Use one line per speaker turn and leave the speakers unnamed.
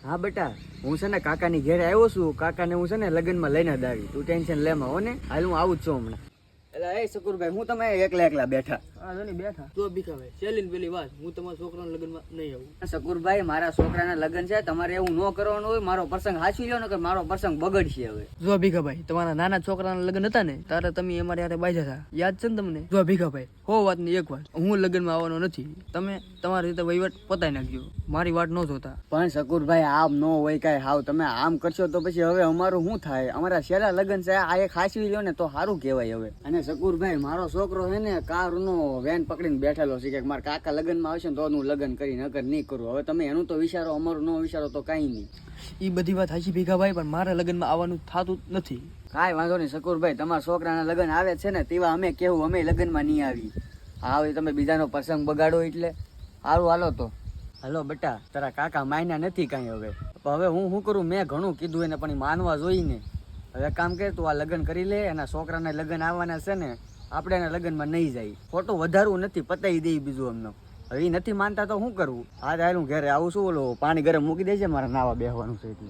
હા બેટા, હું છે ને કાકાની ઘેરે આવ્યો છું. કાકાને હું છે ને લગ્નમાં લઈને જ આવી. તું ટેન્શન લેમાં હો ને. હાલ હું આવું જ છું હમણાં. એટલે એ શકુરભાઈ, હું તમે એકલા બેઠા.
હા જોની બેઠા. જો ભીખાભાઈ, છેલ્લી પેલી વાત, હું તમારા છોકરાના લગ્નમાં નહીં આવું.
શકુરભાઈ, મારા છોકરાના લગ્ન છે, તમારે એવું ન કરવાનું હોય. મારો પ્રસંગ હાચવી લો ને કે મારો પ્રસંગ બગડશે હવે.
જો ભીખાભાઈ, તમારા નાના છોકરાના લગ્ન હતા ને ત્યારે તમે અમારે યારે બાજ્યા હતા, યાદ છે ને તમને? જો ભીખાભાઈ, હો વાત ની એક વાત, હું લગ્નમાં આવવાનો નથી. તમે તમારી રીતે વહીવટ પતાવી નાખજો, મારી વાત ન જોતા.
પણ શકુરભાઈ, આમ ન હોય કાંઈ. હાવ તમે આમ કરશો તો પછી હવે અમારું શું થાય? અમારા છેલ્લા લગ્ન છે, આ એક હાચવી લો ને તો સારું કહેવાય હવે. અને શકુરભાઈ, મારો છોકરો છે ને કારનો વેન પકડીને બેઠેલો છે કે મારા કાકા લગ્નમાં આવશે ને તો હું લગ્ન કરી, નકર નહીં કરું. હવે તમે એનું તો વિચારો, અમારું ન વિચારો તો કાંઈ નહીં.
એ બધી વાત હાચી ભીખાભાઈ, પણ મારા લગ્નમાં આવવાનું થતું નથી.
કાંઈ વાંધો નહીં શકુરભાઈ, તમારા છોકરાના લગ્ન આવે છે ને તેવા અમે કેવું, અમે લગ્નમાં નહીં આવી. હા, હવે તમે બીજાનો પ્રસંગ બગાડો એટલે સારું. હાલો તો હાલો બેટા, તારા કાકા માન્યા નથી કાંઈ. હવે હું શું કરું? મેં ઘણું કીધું એને, પણ એ માનવા જોઈ ને. હવે કામ કરે, તું આ લગ્ન કરી લે. એના છોકરાના લગ્ન આવવાના છે ને, આપણે એના લગ્નમાં નહીં જાય. ખોટું વધારવું નથી, પતાવી દઈ બીજું અમને. હવે એ નથી માનતા તો શું કરવું? આજે હાલ હું ઘરે આવું છું. ઓલો પાણી ગરમ મૂકી દેજે, મારે નાવા બેસવાનું છે એટલે.